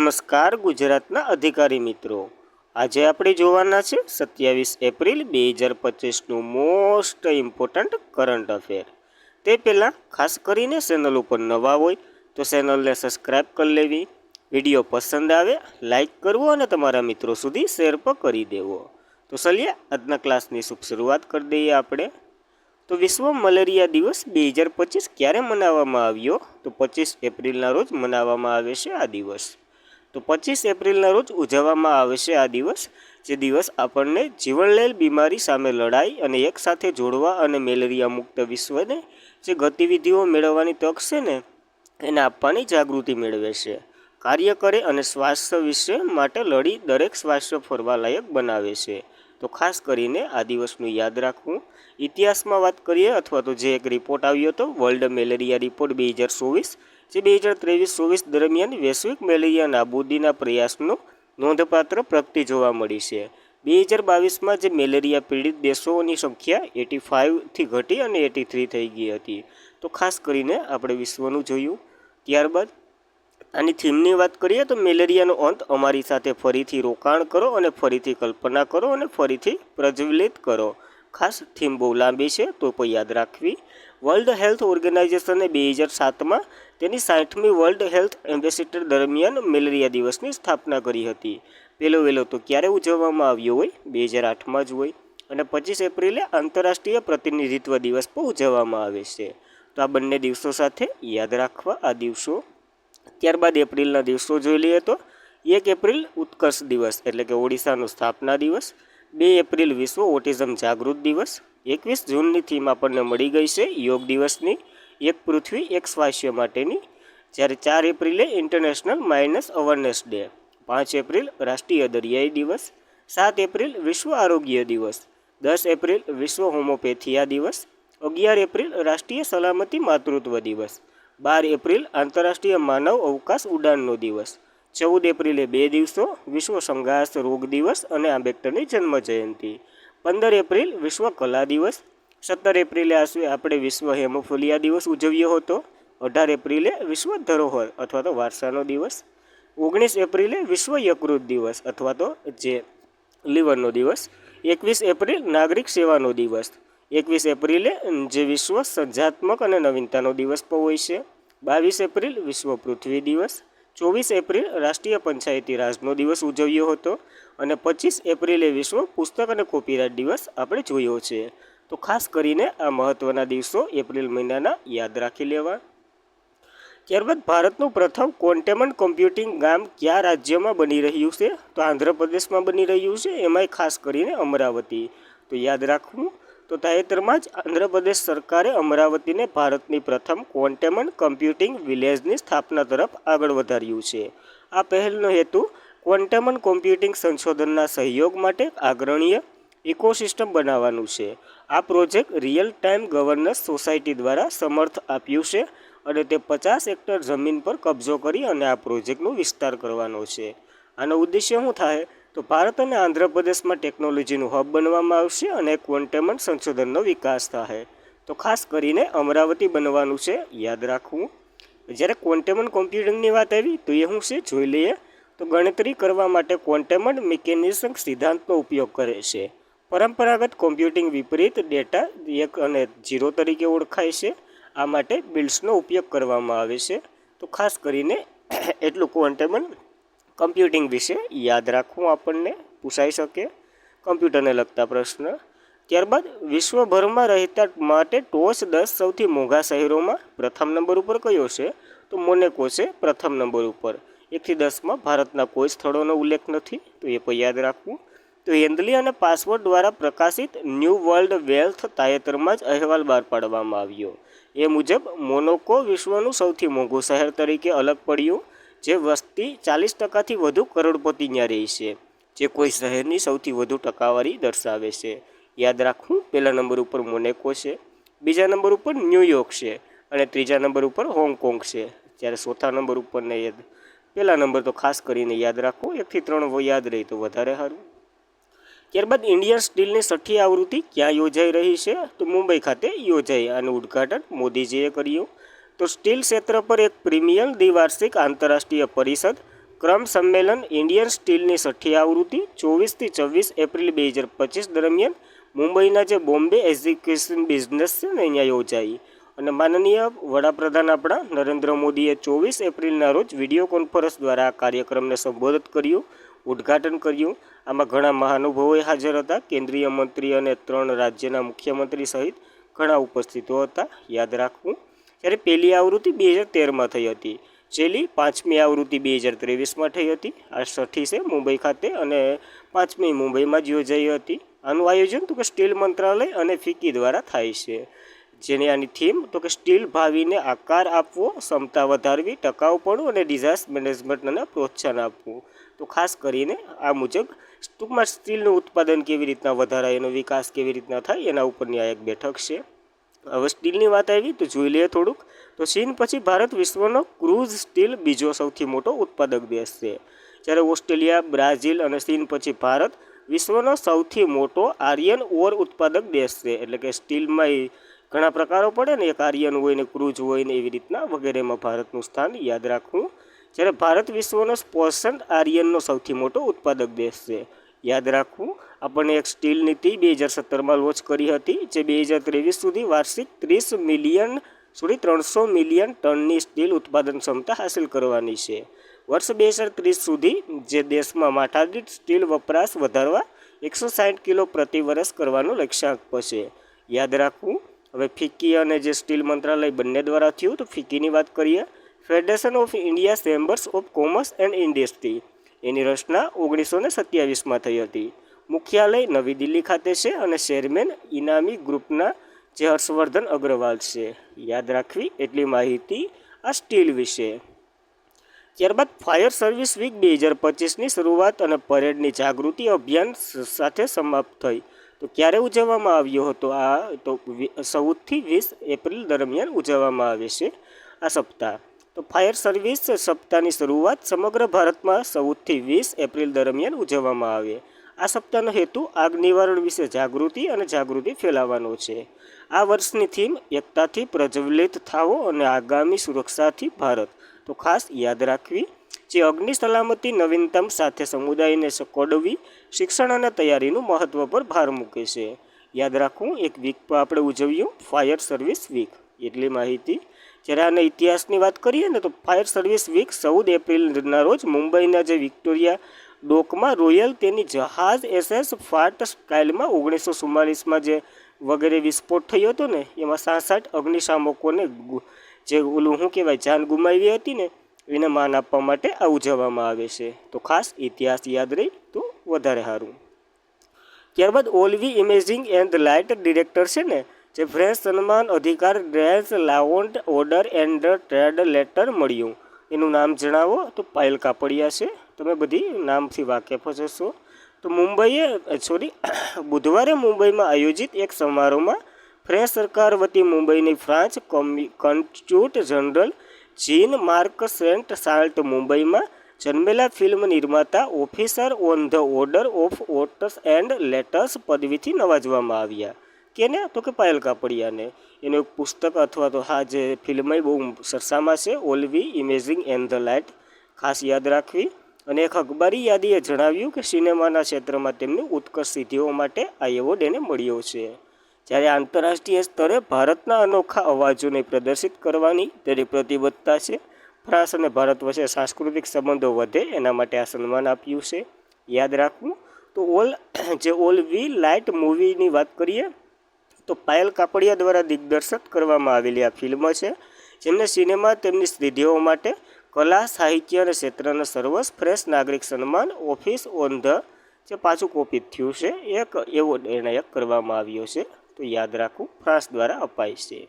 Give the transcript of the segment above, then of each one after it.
નમસ્કાર ગુજરાતના અધિકારી મિત્રો, આજે આપણે જોવાના છે 27 એપ્રિલ 2025નું મોસ્ટ ઇમ્પોર્ટન્ટ કરંટ અફેર। તે પહેલાં ખાસ કરીને ચેનલ ઉપર નવા હોય તો ચેનલને સબસ્ક્રાઈબ કરી લેવી, વિડીયો પસંદ આવે લાઈક કરવો અને તમારા મિત્રો સુધી શેર પણ કરી દેવો। તો ચલીએ આજના ક્લાસની શુભ શરૂઆત કરી દઈએ આપણે। તો વિશ્વ મલેરિયા દિવસ 2025 ક્યારે મનાવવામાં આવ્યો? તો 25 એપ્રિલના રોજ મનાવવામાં આવે છે આ દિવસ। તો 25 એપ્રિલના રોજ ઉજવવામાં આવે છે આ દિવસ, જે દિવસ આપણને જીવનલેલ બીમારી સામે લડાઈ અને એકસાથે જોડવા અને મેલેરિયા મુક્ત વિશ્વને જે ગતિવિધિઓ મેળવવાની તક છે ને એને આપવાની જાગૃતિ મેળવે છે, કાર્ય કરે અને સ્વાસ્થ્ય વિશે માટે લડી દરેક સ્વાસ્થ્ય ફરવાલાયક બનાવે છે। તો ખાસ કરીને આ દિવસનું યાદ રાખવું। ઇતિહાસમાં વાત કરીએ અથવા તો જે એક રિપોર્ટ આવ્યો હતો વર્લ્ડ મેલેરિયા રિપોર્ટ 2024, જે 2023-24 દરમિયાન વૈશ્વિક મેલેરિયા નાબૂદીના પ્રયાસનો નોંધપાત્ર પ્રગતિ જોવા મળી છે। 2022માં જે મેલેરિયા પીડિત દેશોની સંખ્યા 85થી ઘટી અને 83 થઈ ગઈ હતી। તો ખાસ કરીને આપણે વિશ્વનું જોયું। ત્યારબાદ આની થીમની વાત કરીએ તો મેલેરિયાનો અંત અમારી સાથે ફરીથી રોકાણ કરો અને ફરીથી કલ્પના કરો અને ફરીથી પ્રજ્વલિત કરો। ખાસ થીમ બહુ લાંબી છે તો પણ યાદ રાખવી। વર્લ્ડ હેલ્થ ઓર્ગેનાઇઝેશને 2007માં તેની 60મી વર્લ્ડ હેલ્થ એમ્બેસેડર દરમિયાન મેલેરિયા દિવસની સ્થાપના કરી હતી। પહેલો વહેલો તો ક્યારે ઉજવવામાં આવ્યો હોય? 2008માં જ હોય। અને 25 એપ્રિલે આંતરરાષ્ટ્રીય પ્રતિનિધિત્વ દિવસ પણ ઉજવવામાં આવે છે। તો આ બંને દિવસો સાથે યાદ રાખવા આ દિવસો। ત્યારબાદ એપ્રિલના દિવસો જોઈ લઈએ તો 1 એપ્રિલ ઉત્કર્ષ દિવસ એટલે કે ઓડિશાનો સ્થાપના દિવસ। 2 એપ્રિલ વિશ્વ ઓટિઝમ જાગૃત દિવસ। 21 જૂનની થીમ આપણને મળી ગઈ છે યોગ દિવસની, એક પૃથ્વી એક સ્વાસ્થ્ય માટેની। જ્યારે 4 એપ્રિલે international minus awareness day. 5 April રાષ્ટ્રીય દરિયાઈ દિવસ। 7 એપ્રિલ વિશ્વ આરોગ્ય દિવસ। 10 એપ્રિલ વિશ્વ હોમિયોપેથિયા દિવસ। 11 એપ્રિલ રાષ્ટ્રીય સલામતી માતૃત્વ દિવસ। 12 એપ્રિલ આંતરરાષ્ટ્રીય માનવ અવકાશ ઉડાનનો દિવસ। 14 એપ્રિલે 2 દિવસો, વિશ્વ સંઘાસ રોગ દિવસ અને આંબેડકરની જન્મ જયંતિ। 15 એપ્રિલ વિશ્વ કલા દિવસ। 17 એપ્રિલે આપણે વિશ્વ હેમોફિલિયા દિવસ ઉજવ્યો હતો। 18 એપ્રિલે વિશ્વ ધરોહર અથવા તો વારસાનો દિવસ। 19 એપ્રિલે વિશ્વ યકૃત દિવસ અથવા તો જે લીવરનો દિવસ। 21 એપ્રિલ નાગરિક સેવાનો દિવસ। 21 એપ્રિલે જે વિશ્વ સર્જનાત્મક અને નવીનતાનો દિવસ પણ હોય છે। 22 એપ્રિલ વિશ્વ પૃથ્વી દિવસ। 24 એપ્રિલ રાષ્ટ્રીય પંચાયતી રાજનો દિવસ ઉજવ્યો હતો અને 25 એપ્રિલે વિશ્વ પુસ્તક અને કોપીરાઇટ દિવસ આપણે જોયો છે। તો ખાસ કરીને આ મહત્ત્વના દિવસો એપ્રિલ મહિનાના યાદ રાખી લેવા। ત્યારબાદ ભારતનું પ્રથમ ક્વોન્ટમ કમ્પ્યુટિંગ ગામ કયા રાજ્યમાં બની રહ્યું છે? તો આંધ્રપ્રદેશમાં બની રહ્યું છે, એમાંય ખાસ કરીને અમરાવતી। તો યાદ રાખવું। તો તાજેતરમાં જ આંધ્રપ્રદેશ સરકારે અમરાવતીને ભારતની પ્રથમ ક્વોન્ટમ કમ્પ્યુટિંગ વિલેજની સ્થાપના તરફ આગળ વધાર્યું છે। આ પહેલનો હેતુ ક્વોન્ટમ કમ્પ્યુટિંગ સંશોધનના સહયોગ માટે આગ્રણીય ઇકોસિસ્ટમ બનાવવાનું છે। આ project real time governance society દ્વારા સમર્થ આપ્યું છે અને તે 50 હેક્ટર જમીન પર કબજો કરી અને આ પ્રોજેક્ટનો વિસ્તાર કરવાનો છે। આનો ઉદ્દેશ્ય શું થાય? તો ભારત અને આંધ્રપ્રદેશમાં ટેકનોલોજીનું હબ બનવામાં આવશે અને ક્વોન્ટમ સંશોધનનો વિકાસ થાય। તો ખાસ કરીને અમરાવતી બનવાનું છે, યાદ રાખવું। જ્યારે ક્વોન્ટમ કોમ્પ્યુટિંગની વાત આવી તો એ શું છે જોઈ લઈએ। તો ગણતરી કરવા માટે ક્વોન્ટમ મિકેનિઝમ સિદ્ધાંતનો ઉપયોગ કરે છે। પરંપરાગત કોમ્પ્યુટિંગ વિપરીત ડેટા 1 અને 0 તરીકે ઓળખાય છે। આ માટે બિટ્સનો ઉપયોગ કરવામાં આવે છે। તો ખાસ કરીને એટલું ક્વોન્ટમ કમ્પ્યુટિંગ વિશે યાદ રાખવું, આપણને પૂછાઈ શકે કમ્પ્યુટરને લગતા પ્રશ્ન। ત્યારબાદ વિશ્વભરમાં રહેતા માટે ટોચ 10 સૌથી મોંઘા શહેરોમાં પ્રથમ નંબર ઉપર કયો છે? તો મોનેકો છે પ્રથમ નંબર ઉપર। 1 થી 10માં ભારતના કોઈ સ્થળોનો ઉલ્લેખ નથી, તો એ પણ યાદ રાખવું। તો હેન્ડલી અને પાસવર્ડ દ્વારા પ્રકાશિત ન્યૂ વર્લ્ડ વેલ્થ તાજેતરમાં જ અહેવાલ બહાર પાડવામાં આવ્યો। એ મુજબ મોનાકો વિશ્વનું સૌથી મોંઘું શહેર તરીકે અલગ પડ્યું, જે વસ્તી 40%થી વધુ કરોડપતિ ત્યાં રહી છે, જે કોઈ શહેરની સૌથી વધુ ટકાવારી દર્શાવે છે। યાદ રાખવું, પહેલા નંબર ઉપર મોનેકો છે, બીજા નંબર ઉપર ન્યૂયોર્ક છે અને ત્રીજા નંબર ઉપર હોંગકોંગ છે। જ્યારે ચોથા નંબર ઉપર ને પહેલા નંબર તો ખાસ કરીને યાદ રાખવો, 1 થી 3 યાદ રહી તો વધારે સારું। ત્યારબાદ ઇન્ડિયન સ્ટીલની 6ઠ્ઠી આવૃત્તિ ક્યાં યોજાઈ રહી છે? તો મુંબઈ ખાતે યોજાઈ। આનું ઉદ્ઘાટન મોદીજીએ કર્યું। તો સ્ટીલ ક્ષેત્ર પર એક પ્રીમિયમ દ્વિવાર્ષિક આંતરરાષ્ટ્રીય પરિષદ ક્રમ સંમેલન ઇન્ડિયન સ્ટીલની 6ઠ્ઠી આવૃત્તિ 24 થી 26 એપ્રિલ 2025 દરમિયાન મુંબઈના જે બોમ્બે એજ્યુકેશન બિઝનેસ છે ને અહીંયા યોજાઈ. અને માનનીય વડાપ્રધાન આપણા નરેન્દ્ર મોદીએ 24 એપ્રિલના રોજ વિડીયો કોન્ફરન્સ દ્વારા આ કાર્યક્રમને સંબોધિત કર્યું, ઉદ્ઘાટન કર્યું. આમાં ઘણા મહાનુભાવોએ હાજર હતા. કેન્દ્રીય મંત્રી અને 3 રાજ્યના મુખ્યમંત્રી સહિત ઘણા ઉપસ્થિતો હતા. યાદ રાખવું. જ્યારે પહેલી આવૃત્તિ 2013માં થઈ હતી, છેલ્લી 5મી આવૃત્તિ 2023માં થઈ હતી. આ 6ઠ્ઠી છે મુંબઈ ખાતે અને 5મી મુંબઈમાં જ યોજાઈ હતી. આનું આયોજન તો કે સ્ટીલ મંત્રાલય અને ફિક્કી દ્વારા થાય છે. જેની આની થીમ તો કે સ્ટીલ ભાવિને આકાર આપવો, ક્ષમતા વધારવી, ટકાઉપણું અને ડિઝાસ્ટર મેનેજમેન્ટને પ્રોત્સાહન આપવું. તો ખાસ કરીને આ મુજબ ટૂંકમાં સ્ટીલનું ઉત્પાદન કેવી રીતના વધારાય, એનો વિકાસ કેવી રીતના થાય એના ઉપરની આ એક બેઠક છે. હવે સ્ટીલની વાત આવી તો જોઈ લઈએ થોડુંક. તો ચીન પછી ભારત વિશ્વનો ક્રૂઝ સ્ટીલ બીજો સૌથી મોટો ઉત્પાદક દેશ છે. જ્યારે ઓસ્ટ્રેલિયા, બ્રાઝિલ અને ચીન પછી ભારત વિશ્વનો સૌથી મોટો આયર્ન ઓર ઉત્પાદક દેશ છે. એટલે કે સ્ટીલમાં ઘણા પ્રકારો પડે ને, એક આયર્ન હોય ને, ક્રૂઝ હોય ને, એવી રીતના વગેરેમાં ભારતનું સ્થાન યાદ રાખવું. જ્યારે ભારત વિશ્વનો સ્પોર્સન્ટ આયર્નનો સૌથી મોટો ઉત્પાદક દેશ છે. યાદ રાખવું. આપણને એક સ્ટીલ નીતિ 2017માં લોન્ચ કરી હતી, જે 2023 સુધી વાર્ષિક 300 મિલિયન ટનની સ્ટીલ ઉત્પાદન ક્ષમતા હાંસલ કરવાની છે. વર્ષ 2030 સુધી જે દેશમાં માથાદીઠ સ્ટીલ વપરાશ વધારવા 160 કિલો પ્રતિ વર્ષ કરવાનો લક્ષ્યાંક છે. યાદ રાખવું. હવે ફિક્કી અને જે સ્ટીલ મંત્રાલય બંને દ્વારા થયું. તો ફિક્કીની વાત કરીએ. Federation of India chambers of commerce and industry, એની રચના 1927માં થઈ હતી. મુખ્યાલય નવી દિલ્હી ખાતે છે અને ચેરમેન ઇનામી ગ્રુપના જે હર્ષવર્ધન અગ્રવાલ છે. યાદ રાખવી એટલી માહિતી આ સ્ટીલ વિશે. ત્યારબાદ ફાયર સર્વિસ વીક 2025ની શરૂઆત અને પરેડની જાગૃતિ અભિયાન સાથે સમાપ્ત થઈ. તો ક્યારે ઉજવવામાં આવ્યો હતો? આ તો 14 થી 20 એપ્રિલ દરમિયાન ઉજવવામાં આવે છે આ સપ્તાહ. તો ફાયર સર્વિસ સપ્તાહની શરૂઆત સમગ્ર ભારતમાં 14 થી 20 એપ્રિલ દરમિયાન ઉજવવામાં આવે. આ સપ્તાહનો હેતુ આગ નિવારણ વિશે જાગૃતિ ફેલાવવાનો છે. આ વર્ષની થીમ એકતાથી પ્રજ્વલિત થાવો અને આગામી સુરક્ષાથી ભારત. તો ખાસ યાદ રાખવી. જે અગ્નિ સલામતી નવીનતમ સાથે સમુદાયને સકોડવી, શિક્ષણ અને તૈયારીનું મહત્ત્વ પર ભાર મૂકે છે. યાદ રાખવું. એક વીક પર આપણે ઉજવ્યું ફાયર સર્વિસ વીક, એટલી માહિતી. જ્યારે આના ઇતિહાસની વાત કરીએ ને, તો ફાયર સર્વિસ વીક 14 એપ્રિલના રોજ મુંબઈના જે વિક્ટોરિયા ડોકમાં રોયલ તેની જહાજ SS ફાટ સ્કાયલમાં 1944માં જે વગેરે વિસ્ફોટ થયો હતો ને, એમાં 66 અગ્નિશામકોને જે ઓલું શું કહેવાય જાન ગુમાવી હતી ને, એને માન આપવા માટે આ ઉજવવામાં આવે છે. તો ખાસ ઇતિહાસ યાદ રહી તો વધારે સારું. ત્યારબાદ ઓલવી ઇમેજિંગ એન્ડ લાઇટ ડિરેક્ટર છે ને, જે ફ્રેન્ચ સન્માન અધિકાર ડ્રેસ લાવોન્ટ ઓર્ડર એન્ડ ટ્રેડ લેટર મળ્યું. એનું નામ જણાવો. તો પાયલ કાપડિયા છે. તમે બધી નામથી વાકેફ જ હશો. તો બુધવારે મુંબઈમાં આયોજિત એક સમારોહમાં ફ્રેન્ચ સરકાર વતી મુંબઈની France consul general Jean Marc Saint Salt મુંબઈમાં જન્મેલા ફિલ્મ નિર્માતા officer on the order of orders and letters પદવીથી નવાજવામાં આવ્યા. કેને? તો કે પાયલ કાપડિયાને. એનું એક પુસ્તક અથવા તો હા જે ફિલ્મ બહુ સરસામાં છે, all we imaging and the light. ખાસ યાદ રાખવી. અને એક અખબારી યાદીએ જણાવ્યું કે સિનેમાના ક્ષેત્રમાં તેમની ઉત્કર્ષ સિદ્ધિઓ માટે આ એવોર્ડ એને મળ્યો છે. જ્યારે આંતરરાષ્ટ્રીય સ્તરે ભારતના અનોખા અવાજોને પ્રદર્શિત કરવાની તેની પ્રતિબદ્ધતા છે. ફ્રાન્સ અને ભારત વચ્ચે સાંસ્કૃતિક સંબંધો વધે એના માટે આ સન્માન આપ્યું છે. યાદ રાખવું. તો ઓલવી લાઇટ મૂવીની વાત કરીએ તો પાયલ કાપડિયા દ્વારા દિગ્દર્શિત કરવામાં આવેલી આ ફિલ્મ છે, જેમને સિનેમા તેમની સિદ્ધિઓ માટે કલા, સાહિત્ય અને ક્ષેત્રના સર્વોચ્ચ ફ્રેન્ચ નાગરિક સન્માન ઓફિસ ઓન ધ જે પાછું કોપી થયું છે એક એવોર્ડ એનાયત કરવામાં આવ્યો છે. તો યાદ રાખવું. ફ્રાન્સ દ્વારા અપાય છે.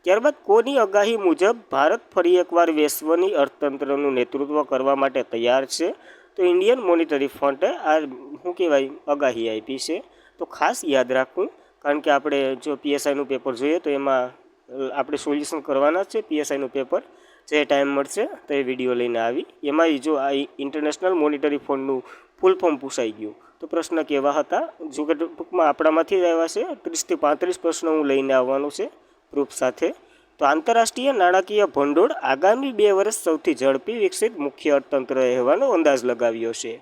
ત્યારબાદ કોની આગાહી મુજબ ભારત ફરી એકવાર વિશ્વની અર્થતંત્રનું નેતૃત્વ કરવા માટે તૈયાર છે? તો ઇન્ડિયન મોનિટરી ફંડે આ શું કહેવાય આગાહી આપી છે. તો ખાસ યાદ રાખવું. કારણ કે આપણે જો PSIનું પેપર જોઈએ તો એમાં આપણે સોલ્યુશન કરવાના છે. PSIનું પેપર જે ટાઈમ મળશે તો એ વિડીયો લઈને આવી. એમાં જો આ ઇન્ટરનેશનલ મોનિટરી ફંડનું ફૂલ ફોર્મ પૂછાઈ ગયું. તો પ્રશ્ન કેવા હતા? જો કે ટૂંકમાં આપણામાંથી જ આવ્યા છે. 30 થી 35 પ્રશ્નો હું લઈને આવવાનો છે પ્રૂફ સાથે. તો તો આંતરરાષ્ટ્રીય નાણાકીય ભંડોળ આગામી 2 વર્ષ સૌથી ઝડપી વિકસિત મુખ્ય અર્થતંત્ર રહેવાનો અંદાજ લગાવ્યો છે.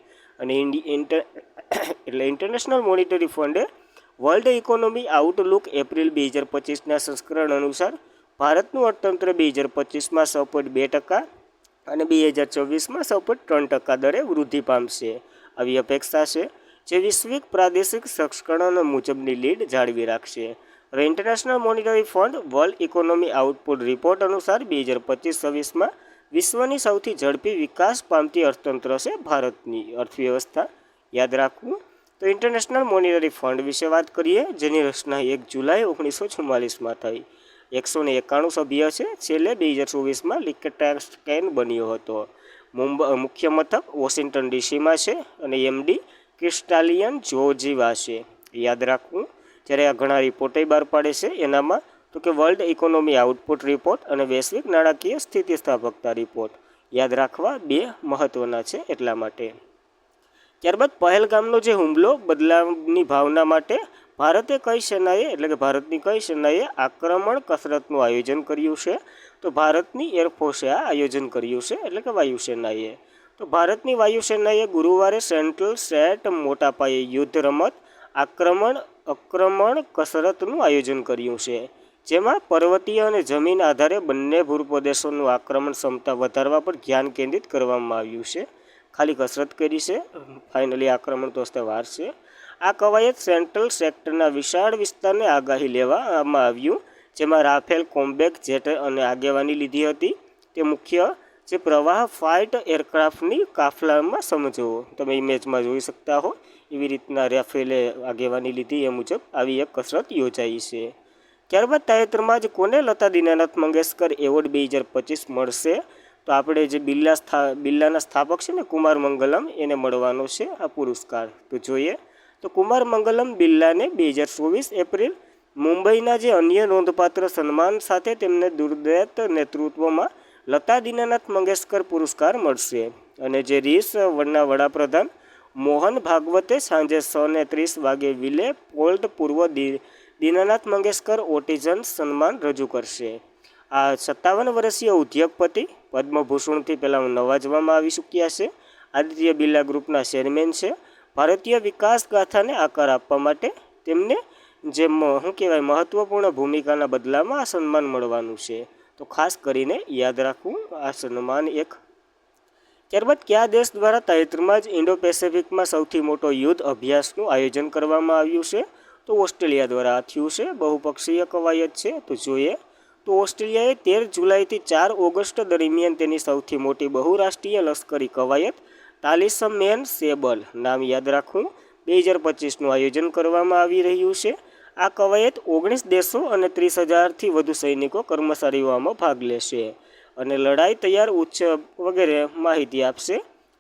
અને ઇન્ટરનેશનલ મોનિટરી ફંડે વર્લ્ડ ઇકોનોમી આઉટલુક એપ્રિલ 2025ના સંસ્કરણ અનુસાર ભારતનું અર્થતંત્ર 2025માં 6.2% અને 2024માં 6.3% દરે વૃદ્ધિ પામશે. આવી અપેક્ષા છે, જે વૈશ્વિક પ્રાદેશિક સંસ્કરણો મુજબની લીડ જાળવી રાખશે. હવે international monetary fund world economy output report અનુસાર 2025-26માં વિશ્વની સૌથી ઝડપી વિકાસ પામતી અર્થતંત્ર છે ભારતની અર્થવ્યવસ્થા. યાદ રાખવું. તો ઇન્ટરનેશનલ મોનિટરી ફંડ વિશે વાત કરીએ, જેની રચના 1 જુલાઈ 1944માં થઈ. 191 સભ્ય છે. છેલ્લે 2024માં લિechtenstein બન્યો હતો. મુખ્ય મથક વોશિંગ્ટન ડીસીમાં છે અને એમડી ક્રિસ્ટાલિયન જોર્જીવા છે. યાદ રાખવું. જ્યારે આ ઘણા રિપોર્ટે બહાર પાડે છે, એનામાં તો કે વર્લ્ડ ઇકોનોમી આઉટપુટ રિપોર્ટ અને વૈશ્વિક નાણાકીય સ્થિતિસ્થાપકતા રિપોર્ટ યાદ રાખવા 2 મહત્ત્વના છે એટલા માટે. ત્યારબાદ પહેલગામનો જે હુમલો, બદલાવની ભાવના માટે ભારતે કઈ સેનાએ એટલે કે ભારતની કઈ સેનાએ આક્રમણ કસરતનું આયોજન કર્યું છે? તો ભારતની એરફોર્સે આ આયોજન કર્યું છે, એટલે કે વાયુસેનાએ. તો ભારતની વાયુસેનાએ ગુરુવારે સેન્ટ્રલ સેટ મોટા પાયે યુદ્ધ રમત આક્રમણ કસરતનું આયોજન કર્યું છે, જેમાં પર્વતીય અને જમીન આધારે બંને ભૂપ્રદેશોનું આક્રમણ ક્ષમતા વધારવા પર ધ્યાન કેન્દ્રિત કરવામાં આવ્યું છે. ખાલી કસરત કરી છે, ફાઇનલી આક્રમણ તો વાર છે. આ કવાયત સેન્ટ્રલ સેક્ટરના વિશાળ વિસ્તારને આગાહી લેવામાં આવ્યું, જેમાં રાફેલ કોમ્બેટ જેટ અને આગેવાની લીધી હતી. તે મુખ્ય જે પ્રવાહ ફાઇટ એરક્રાફ્ટની કાફલામાં સમજો, તમે ઇમેજમાં જોઈ શકતા હો, એવી રીતના રાફેલે આગેવાની લીધી. એ મુજબ આવી એક કસરત યોજાઈ છે. ત્યારબાદ તાજેતરમાં જ કોને લતા દીનાનાથ મંગેશકર એવોર્ડ 2025 મળશે? તો આપણે જે બિરલાના સ્થાપક છે ને, કુમાર મંગલમ, એને મળવાનો છે આ પુરસ્કાર. તો જોઈએ તો કુમાર મંગલમ બિરલાને 2024 એપ્રિલ મુંબઈના જે અન્ય નોંધપાત્ર સન્માન સાથે તેમને દુર્દાંત નેતૃત્વમાં લતા દીનાનાથ મંગેશકર પુરસ્કાર મળશે. અને જે રીસના વડાપ્રધાન મોહન ભાગવતે સાંજે 6:30 વાગે વિલે પોલ્ટ પૂર્વ દીનાનાથ મંગેશકર ઓટિઝમ સન્માન રજૂ કરશે. આ 57 વર્ષીય ઉદ્યોગપતિ પદ્મભૂષણથી પહેલાં નવાજવામાં આવી ચૂક્યા છે. આદિત્ય બિરલા ગ્રુપના ચેરમેન છે. ભારતીય વિકાસ ગાથાને આકાર આપવા માટે તેમને જે મહત્વપૂર્ણ ભૂમિકાના બદલામાં આ સન્માન મળવાનું છે. તો ખાસ કરીને યાદ રાખવું આ સન્માન એક. ત્યારબાદ કયા દેશ દ્વારા તાજેતરમાં જ ઇન્ડો પેસિફિકમાં સૌથી મોટો યુદ્ધ અભ્યાસનું આયોજન કરવામાં આવ્યું છે? તો ઓસ્ટ્રેલિયા દ્વારા આ થયું છે. બહુપક્ષીય કવાયત છે. તો જોઈએ તો ઓસ્ટ્રેલિયાએ 13 જુલાઈથી 4 ઓગસ્ટ દરમિયાન તેની સૌથી મોટી બહુરાષ્ટ્રીય લશ્કરી કવાયત તાલિસમેન સેબલ નામ યાદ રાખવું 2025નું આયોજન કરવામાં આવી રહ્યું છે. આ કવાયત 19 દેશો અને 30,000થી વધુ સૈનિકો કર્મચારીઓ આમાં ભાગ લેશે અને લડાઈ તૈયાર ઉચ્ચ વગેરે માહિતી આપશે.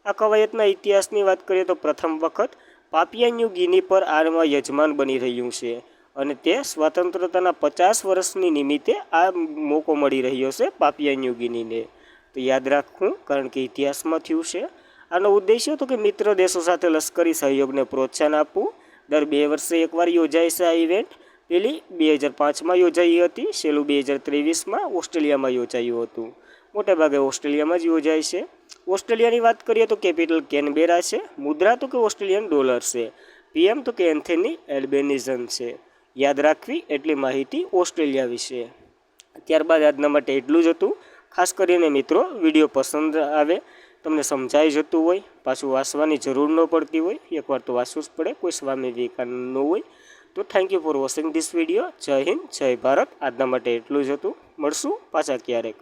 આ કવાયતના ઇતિહાસની વાત કરીએ તો પ્રથમ વખત પાપિયા ન્યૂ ગિની પર આરમાં યજમાન બની રહ્યું છે અને તે સ્વતંત્રતાના 50 વર્ષની નિમિત્તે આ મોકો મળી રહ્યો છે પાપિયા ન્યૂ ગિનીને. તો યાદ રાખવું, કારણ કે ઇતિહાસમાં થયું છે. આનો ઉદ્દેશ્ય તો કે મિત્ર દેશો સાથે લશ્કરી સહયોગને પ્રોત્સાહન આપવું. દર 2 વર્ષે એકવાર યોજાય છે આ ઇવેન્ટ. પેલી 2005માં યોજાઈ હતી, છેલ્લું 2023માં ઓસ્ટ્રેલિયામાં યોજાયું હતું. મોટેભાગે ઓસ્ટ્રેલિયામાં જ યોજાય છે. ઓસ્ટ્રેલિયાની વાત કરીએ તો કેપિટલ કેનબેરા છે. મુદ્રા તો કે ઓસ્ટ્રેલિયન ડોલર છે. પીએમ તો કે એન્થની એલ્બેનિઝન છે. યાદ રાખવી એટલી માહિતી ઓસ્ટ્રેલિયા વિશે. ત્યારબાદ આજના માટે એટલું જ હતું. ખાસ કરીને મિત્રો, વિડીયો પસંદ આવે, તમને સમજાઈ જતું હોય, પાછું વાંચવાની જરૂર ન પડતી હોય, એકવાર તો વાંચવું જ પડે, કોઈ સ્વામી વિવેકાનંદ ન હોય. તો thank you for watching this video. જય હિન્દ, જય ભારત. આજના માટે એટલું જ હતું. મળશું પાછા ક્યારેક.